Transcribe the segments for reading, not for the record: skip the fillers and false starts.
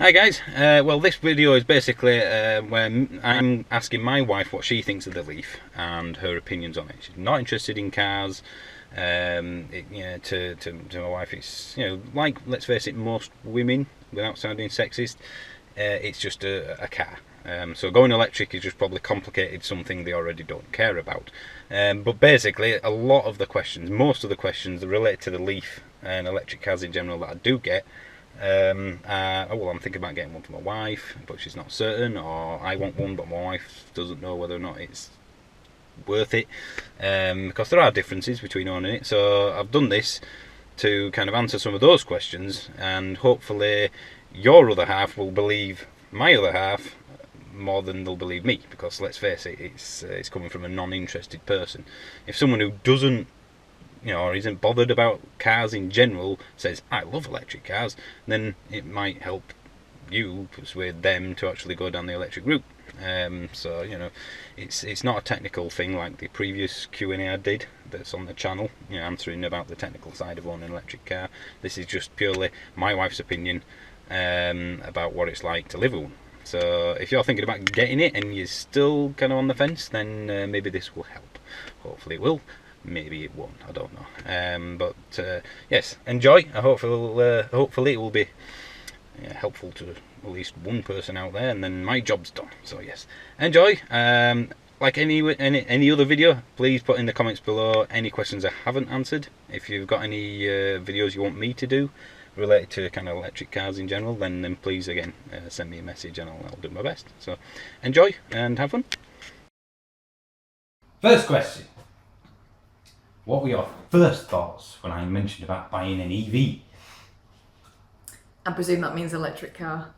Hi guys, well this video is basically where I'm asking my wife what she thinks of the Leaf and her opinions on it. She's not interested in cars. To my wife it's, like, let's face it, most women, without sounding sexist, it's just a car. So going electric is just probably complicated something they already don't care about. But basically most of the questions relate to the Leaf and electric cars in general that I do get. I'm thinking about getting one for my wife, but she's not certain, or I want one, but my wife doesn't know whether or not it's worth it, because there are differences between owning it. So I've done this to kind of answer some of those questions, and hopefully your other half will believe my other half more than they'll believe me, because let's face it, it's coming from a non-interested person. If someone who doesn't, or isn't bothered about cars in general, says, I love electric cars, then it might help you persuade them to actually go down the electric route. It's not a technical thing like the previous Q&A I did that's on the channel, answering about the technical side of owning an electric car. This is just purely my wife's opinion about what it's like to live with one. So if you're thinking about getting it and you're still kind of on the fence, then maybe this will help. Hopefully it will. Maybe it won't, I don't know. Yes, enjoy. Hopefully it will be helpful to at least one person out there, and then my job's done. So yes, enjoy. Like any other video, please put in the comments below any questions I haven't answered. If you've got any videos you want me to do related to kind of electric cars in general, then please again send me a message and I'll do my best. So enjoy and have fun. First question. What were your first thoughts when I mentioned about buying an EV? I presume that means electric car.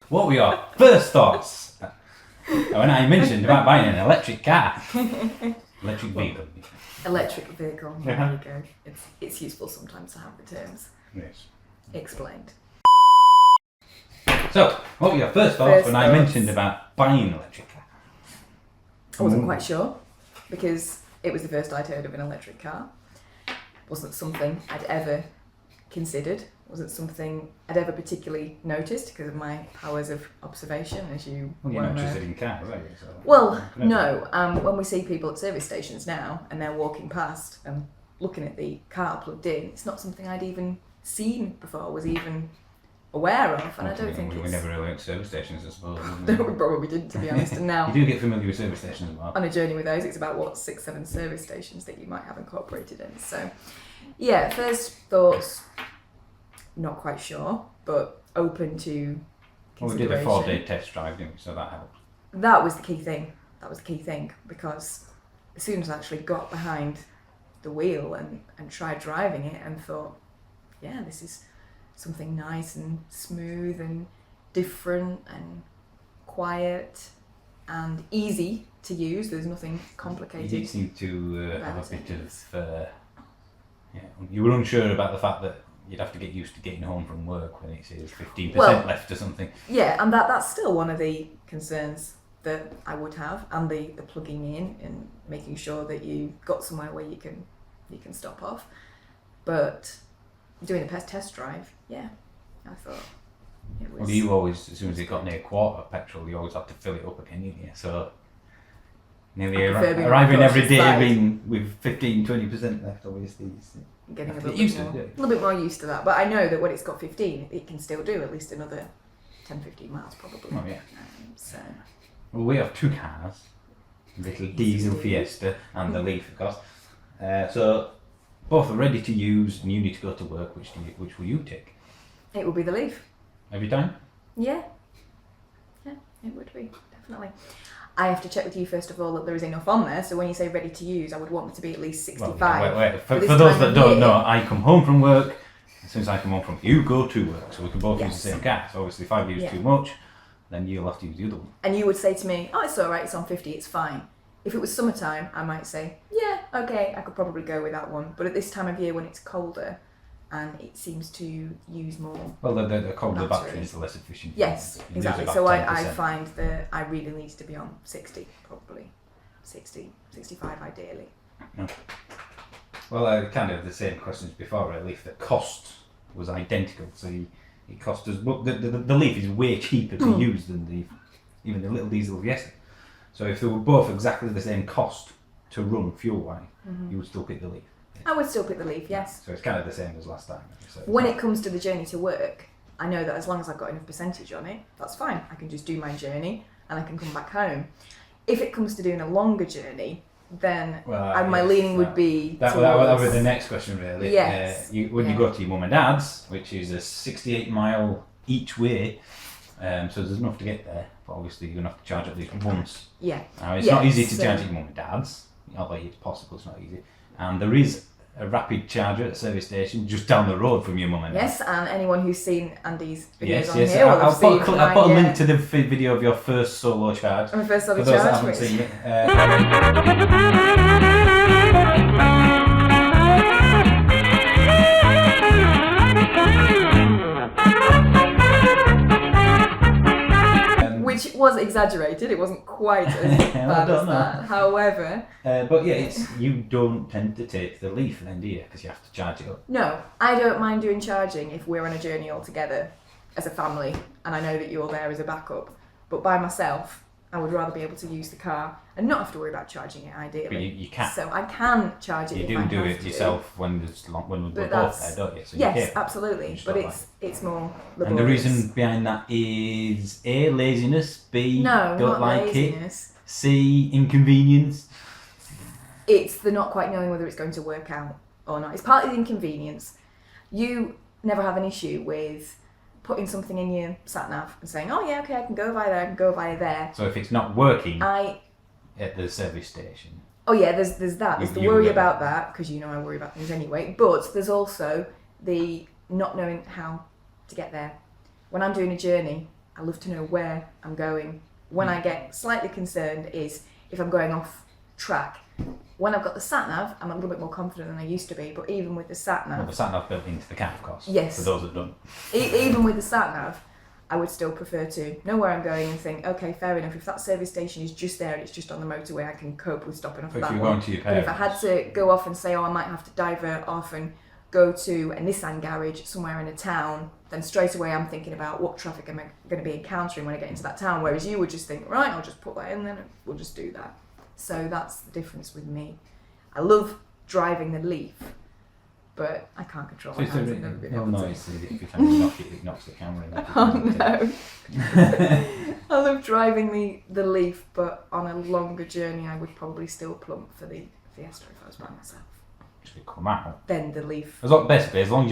What were your first thoughts when I mentioned about buying an electric car? Electric vehicle. Electric vehicle, there you go. It's useful sometimes to have the terms explained. So, what were your first thoughts when I mentioned about buying an electric car? I wasn't quite sure, because it was the first I'd heard of an electric car. Wasn't something I'd ever considered. Wasn't something I'd ever particularly noticed because of my powers of observation, as you well, you're not interested in cars, are you? So, well, no. When we see people at service stations now and they're walking past and looking at the car plugged in, it's not something I'd even seen before, was even aware of, and I don't think we never really went to service stations, I suppose. We probably didn't, to be honest. And now you do get familiar with service stations as well. On a journey with those, it's about 6-7 service stations that you might have incorporated in. So, yeah, first thoughts, not quite sure, but open to consideration. Well, we did a 4-day test drive, didn't we? So that helped. That was the key thing. Because as soon as I actually got behind the wheel and tried driving it and thought, yeah, this is something nice and smooth and different and quiet and easy to use. There's nothing complicated. You did seem to have a bit of... you were unsure about the fact that you'd have to get used to getting home from work when it says 15% left or something. Yeah, and that's still one of the concerns that I would have, and the plugging in and making sure that you got somewhere where you can stop off. But doing a test drive, yeah, I thought it was... Well, you always, as soon as it got near quarter petrol, you always had to fill it up again, didn't you? So nearly arriving every day with 15-20% left, obviously. Getting a little bit more used to that. But I know that when it's got 15, it can still do at least another 10-15 miles probably. Oh yeah. Well, we have two cars, the little diesel Fiesta and the Leaf, of course. So both are ready to use, and you need to go to work. Which will you take? It will be the Leaf. Every time? Yeah, it would be, definitely. I have to check with you first of all that there is enough on there. So when you say ready to use, I would want it to be at least 65. Wait. For those that don't know, I come home from work. As soon as I come home from, you go to work, so we can both use the same car. So obviously, if I use too much, then you'll have to use the other one. And you would say to me, "Oh, it's all right. It's on 50. It's fine." If it was summertime, I might say, "Yeah, okay, I could probably go with that one." But at this time of year, when it's colder, and it seems to use more. Well, the colder the battery is, the less efficient. Yes, exactly. So I find that I really need to be on 60, probably 60, 65 ideally. Yeah. Well, kind of the same questions before, really. If the cost was identical, so It costs us, but the Leaf is way cheaper to use than even the little diesel Fiesta. So if they were both exactly the same cost to run fuel-wise, you would still pick the Leaf. I would still pick the Leaf, yes. So it's kind of the same as last time. So when it comes to the journey to work, I know that as long as I've got enough percentage on it, that's fine. I can just do my journey and I can come back home. If it comes to doing a longer journey, then my leaning would be that would be the next question, really. Yes. When you go to your mum and dad's, which is a 68 mile each way, so there's enough to get there, but obviously you're going to have to charge at least once. Yeah. Now, it's not easy to charge at your mum and dad's, although it's possible, it's not easy. And there is a rapid charger at the service station just down the road from your mum and dad. Yes, and anyone who's seen Andy's videos yes, on yes. here will have seen I'll put a link to the video of your first solo charge. My first solo for those charge, that haven't seen it. which was exaggerated. It wasn't quite as bad as that. However, but yeah, you don't tend to take the Leaf then, do you? Because you have to charge it up. no, I don't mind doing charging if we're on a journey all together as a family, and I know that you're there as a backup. But by myself, I would rather be able to use the car and not have to worry about charging it. Ideally, But you can. So I can charge it. You if I do have it to. yourself when we're But both there, don't you? So yes, you can. absolutely. You But stop it's more laborious. And the reason behind that is A, laziness, B, no, don't not like laziness. it, C, inconvenience. It's the not quite knowing whether it's going to work out or not. It's partly the inconvenience. You never have an issue with putting something in your sat nav and saying, "Oh yeah, okay, I can go via there. I can go via there." So if it's not working at the service station, oh yeah, there's that. There's the You worry will. about that because you know I worry about things anyway. But there's also the not knowing how to get there. When I'm doing a journey, I love to know where I'm going. When I get slightly concerned is if I'm going off track. When I've got the sat nav, I'm a little bit more confident than I used to be. But even with the sat nav, well, the sat nav built into the car, of course. Yes. For those that don't. Even with the sat nav, I would still prefer to know where I'm going and think, okay, fair enough. If that service station is just there and it's just on the motorway, I can cope with stopping off But at if that you're one. going to your But if I parents, had to go off and say, oh, I might have to divert off and go to a Nissan garage somewhere in a town, then straight away I'm thinking about what traffic am I going to be encountering when I get into that town. Whereas you would just think, right, I'll just put that in then and we'll just do that. So that's the difference with me. I love driving the Leaf, but I can't control my hands. I've never been able to. if you can knock it knocks the camera in. Oh no. I love driving the Leaf, but on a longer journey I would probably still plump for the Fiesta if I was by myself. Just come out. Then the Leaf. As long, basically, as long as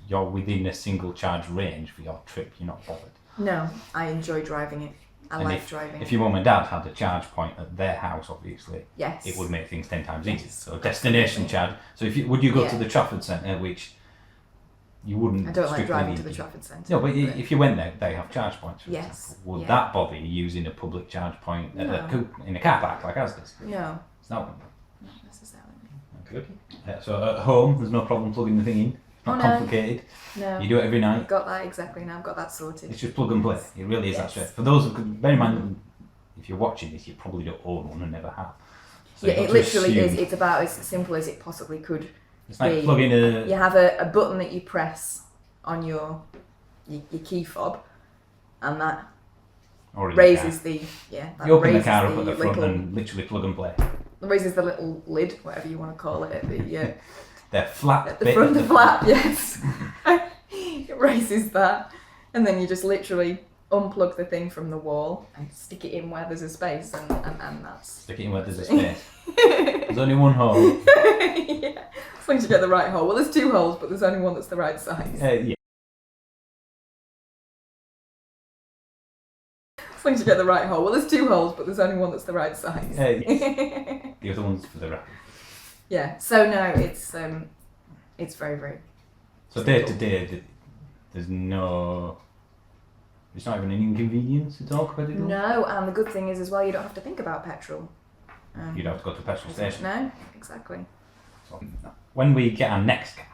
you're within a single charge range for your trip, you're not bothered. No, I enjoy driving it. I And like driving If it. your mum and dad had a charge point at their house, obviously, Yes. it would make things 10 times easier. Yes. So destination charge. So would you go to Yeah. the Trafford Centre, which you wouldn't I don't like strictly driving need to the Trafford Centre. No, but if you went there, they have charge points. For Yes, example. Would yeah. that bother you using a public charge point No. in a car park like ours does? No, It's not. not necessarily. Okay. So at home, there's no problem plugging the thing in. It's not Oh, no. complicated. No. You do it every night. I've got that exactly now. I've got that sorted. It's just plug and play. It really is that Yes. straight. For those who could bear in mind, if you're watching this, you probably don't own one and never have. So Yeah, you've it got to literally is. assume- It's about as simple as it possibly could. It's like be. plugging You have a button that you press on your key fob, and that or in the raises car. that You open the raises car up at the front little, and literally plug and play. raises the little lid, whatever you want to call it, at They're flat at the bit front of at the flap. Yes, it raises that, and then you just literally unplug the thing from the wall and stick it in where there's a space, and that's. Stick it in where there's a space. There's only one hole. Yeah, as long as you get the right hole. Well, there's two holes, but there's only one that's the right size. Yeah. As long as you get the right hole. Well, there's two holes, but there's only one that's the right size. The other one's for the rapid. Yeah. So no, it's very, very. So day to day, there's no. It's not even an inconvenience to talk about it. No, and the good thing is as well, you don't have to think about petrol. You don't have to go to a petrol station. No, exactly. So, when we get our next car,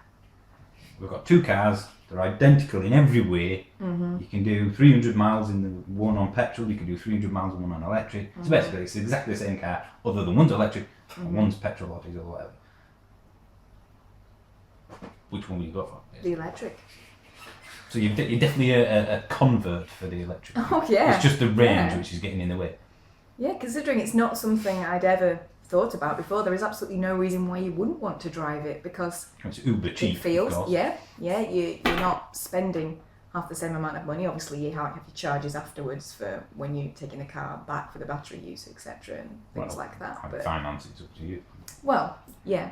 we've got two cars. They're identical in every way. Mm-hmm. You can do 300 miles in the one on petrol. You can do 300 miles in one on electric. So basically, it's exactly the same car, other than one's electric and one's petrol or diesel or whatever. Which one will you go for? The electric. So you're definitely a convert for the electric. Oh yeah. It's just the range which is getting in the way. Yeah, considering it's not something I'd ever thought about before, there is absolutely no reason why you wouldn't want to drive it, because It's uber cheap. it feels, of course. you're not spending half the same amount of money. Obviously, you have your charges afterwards for when you're taking the car back for the battery use, etc., and things like that. But finance it's up to you. well, yeah,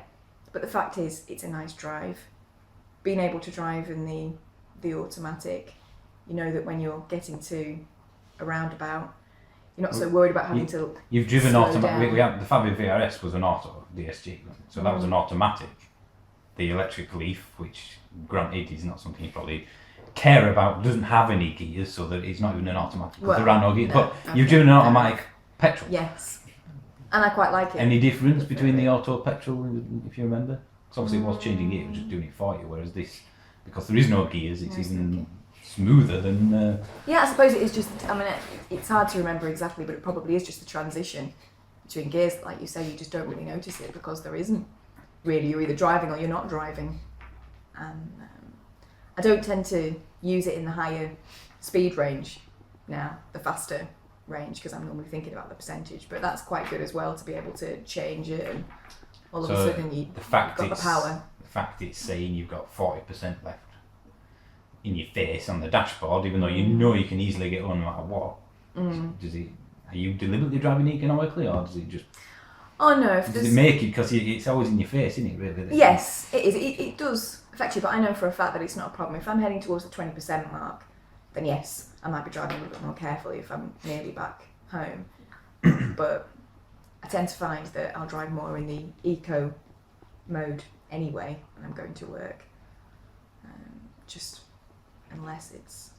but the fact is, it's a nice drive. Being able to drive in the automatic, you know that when you're getting to a roundabout, you're not so worried about having to. You've driven slow automatic. down. We had the Fabia VRS was an auto DSG, so that was an automatic. The electric Leaf, which granted is not something you probably care about, doesn't have any gears, so that it's not even an automatic because there are no gears. But you've driven an automatic petrol. Yes, and I quite like it. Any difference between the auto petrol, if you remember? Because obviously it was changing gear, it was just doing it for you. Whereas this, because there is no gears, it's even smoother than. Yeah, I suppose it is just. I mean, it's hard to remember exactly, but it probably is just the transition between gears. Like you say, you just don't really notice it because there isn't really. You're either driving or you're not driving, and I don't tend to use it in the higher speed range now, the faster range, because I'm normally thinking about the percentage. But that's quite good as well to be able to change it, and all of a sudden you've got the power. The fact it's saying you've got 40% left in your face on the dashboard, even though you know you can easily get on no matter what. Does it? Are you deliberately driving economically, or does it just? Oh no! Does it make it because it's always in your face, isn't it? Really? Yes, it is. It does affect you, but I know for a fact that it's not a problem. If I'm heading towards the 20% mark, then yes, I might be driving a little bit more carefully if I'm nearly back home. But I tend to find that I'll drive more in the eco mode anyway when I'm going to work. Just unless it's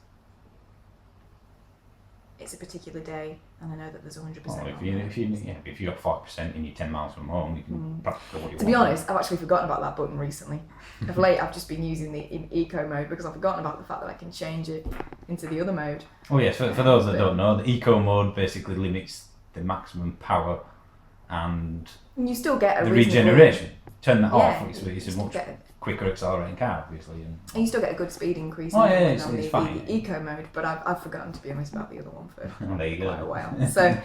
a particular day and I know that there's 100%. Well, if you got 40% and you're 10 miles from home, you can practically what you want. To be honest, I've actually forgotten about that button recently. Of late, I've just been using the in eco mode because I've forgotten about the fact that I can change it into the other mode. Oh yes, for those that don't know, the eco mode basically limits the maximum power and you still get a the regeneration. Turn that off. It's a much get quicker accelerating car, obviously. And you still get a good speed increase on the fine. eco mode, but I've forgotten, to be honest, about the other one for there you quite go. a while. So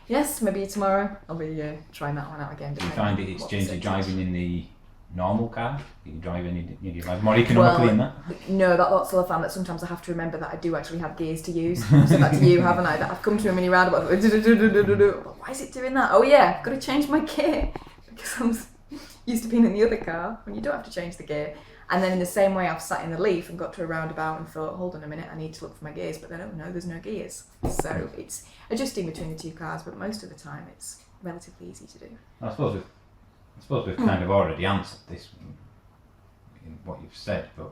yes, maybe tomorrow I'll be trying that one out again. Do you find it's changed your driving in the normal car? Do you drive more economically in that? No, that's all I found, that sometimes I have to remember that I do actually have gears to use. I've said that to you, haven't I? That I've come to a mini roundabout. Why is it doing that? Oh yeah, I've got to change my gear because I'm used to being in the other car when you don't have to change the gear. And then in the same way, I've sat in the Leaf and got to a roundabout and thought, hold on a minute, I need to look for my gears. But then, oh no, there's no gears. So it's adjusting between the two cars, but most of the time it's relatively easy to do. I suppose we've kind of already answered this in what you've said, but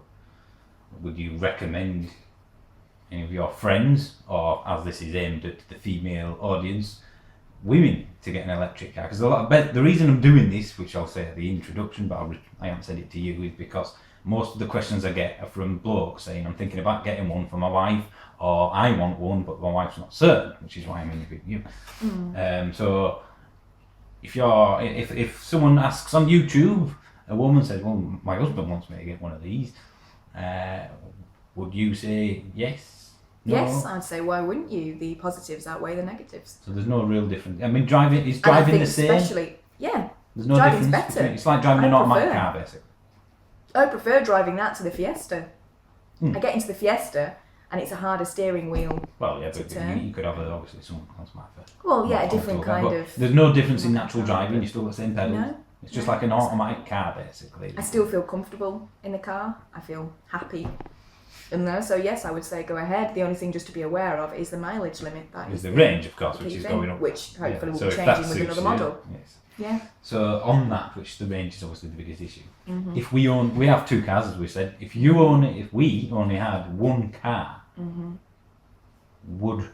would you recommend any of your friends, or as this is aimed at the female audience, women to get an electric car? Because the reason I'm doing this, which I'll say at the introduction, but I haven't said it to you, is because most of the questions I get are from blokes saying, I'm thinking about getting one for my wife, or I want one but my wife's not certain, which is why I'm interviewing you. So if someone asks on YouTube, a woman says, well, my husband wants me to get one of these, would you say yes? No? Yes, I'd say why wouldn't you? The positives outweigh the negatives. So there's no real difference. I mean, driving the same. Especially, yeah. There's no driving's difference. better. It's like driving an automatic car, basically. I prefer driving that to the Fiesta. I get into the Fiesta and it's a harder steering wheel. Well, yeah, but you could have obviously someone else might have. Well, yeah, a different kind of. There's no difference in natural driving. You still got the same pedals. No, it's just like an automatic car, basically. I still feel comfortable in the car. I feel happy in there. So yes, I would say go ahead. The only thing just to be aware of is the mileage limit. That is the range, of course, which is going up. Which hopefully will so be changing with another model. Yes. Yeah. So on that, which the range is obviously the biggest issue. If we have two cars, as we said. If we only had one car, would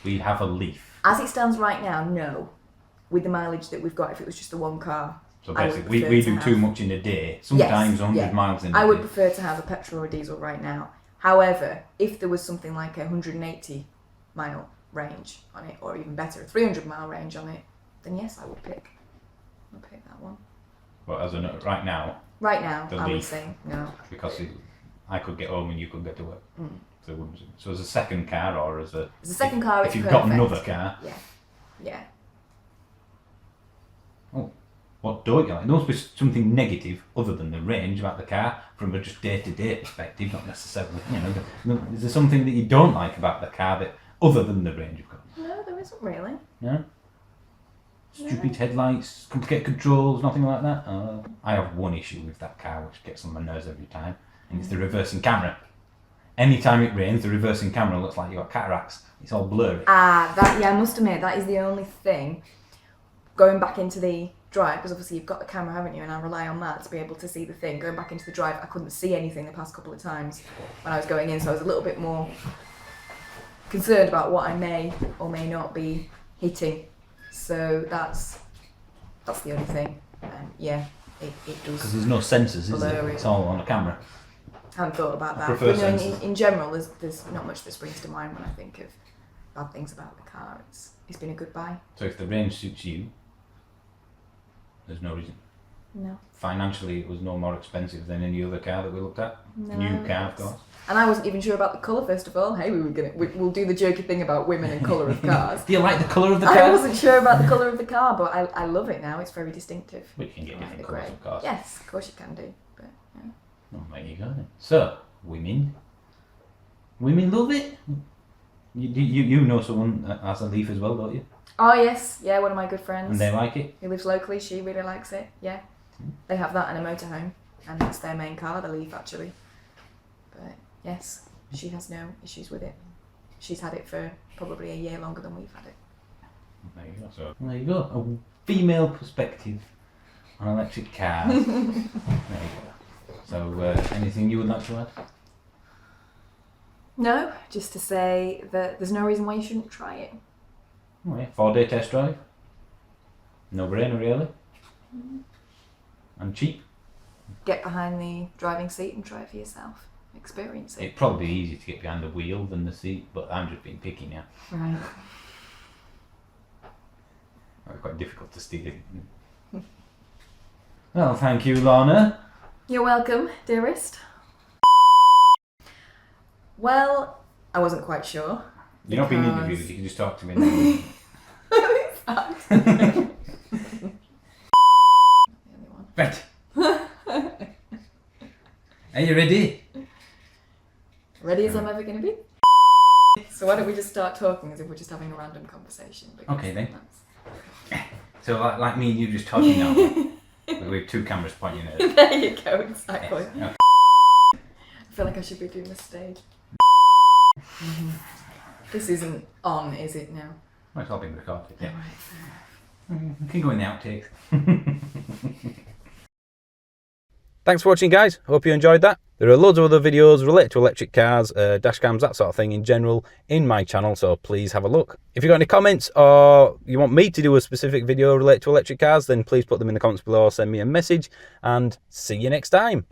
we have a Leaf? As it stands right now, no. With the mileage that we've got, if it was just the one car. So basically, we do too much in a day. Sometimes 100 miles in a day. I would prefer to have a petrol or a diesel right now. However, if there was something like a 180 mile range on it, or even better, a 300 mile range on it, then yes, I would pick that one. But as a right now. Right now, I would Leaf, say no. Because I could get home and you could get to work. So, as a second car or as a... As a second car, if it's you've perfect. got another car. Yeah. Oh, what don't you like? There must be something negative other than the range about the car from a just day-to-day perspective, not necessarily, is there something that you don't like about the car that other than the range you've got? No, there isn't really. No? Stupid headlights, complicated controls, nothing like that? I have one issue with that car which gets on my nerves every time, and it's the reversing camera. Anytime it rains, the reversing camera looks like you've got cataracts. It's all blurry. I must admit, that is the only thing. Going back into the drive, because obviously you've got the camera, haven't you, and I rely on that to be able to see the thing. Going back into the drive, I couldn't see anything the past couple of times when I was going in, so I was a little bit more concerned about what I may or may not be hitting. So that's the only thing. It does. Because there's no sensors, is there? It's all on the camera. I hadn't thought about that. I prefer But sensors. in general, there's not much that springs to mind when I think of bad things about the car. It's been a good buy. So if the range suits you, there's no reason. No. Financially, it was no more expensive than any other car that we looked at. No, New car, of course. And I wasn't even sure about the colour first of all. Hey, we'll do the jokey thing about women and colour of cars. Do you like the colour of the car? I wasn't sure about the colour of the car, but I love it now. It's very distinctive. But you can get I like different the colours, grey. of course. Yes, of course you can do. But yeah. Oh, there you go then. So, women love it. You know someone that has a Leaf as well, don't you? Oh yes, yeah, one of my good friends. And they like it. Who lives locally, she really likes it. Yeah, they have that and a motorhome, and that's their main car, the Leaf actually. But yes, she has no issues with it. She's had it for probably a year longer than we've had it. There you go. So there you go. A female perspective on electric cars. There you go. So anything you would like to add? No, just to say that there's no reason why you shouldn't try it. Oh, yeah. 4-day test drive. No brainer, really. And cheap. Get behind the driving seat and try it for yourself. Experience it. It'd probably be easier to get behind the wheel than the seat, but I'm just being picky now. Right. It's quite difficult to steer. Well, thank you, Lorna. You're welcome, dearest. Well, I wasn't quite sure. You're not being interviewed, you can just talk to me. Right. Are you ready? Ready as I'm ever going to be. So why don't we just start talking as if we're just having a random conversation? because Okay, then. that's- So, like me and you just talking now, with two cameras pointing at us. There you go, exactly. Yes. I feel like I should be doing the stage. This isn't on, is it now? Well, it's all been recorded, yeah. Alright. We can go in the outtakes. Thanks for watching, guys. Hope you enjoyed that. There are loads of other videos related to electric cars, dash cams, that sort of thing in general in my channel, so please have a look. If you've got any comments or you want me to do a specific video related to electric cars, then please put them in the comments below or send me a message, and see you next time.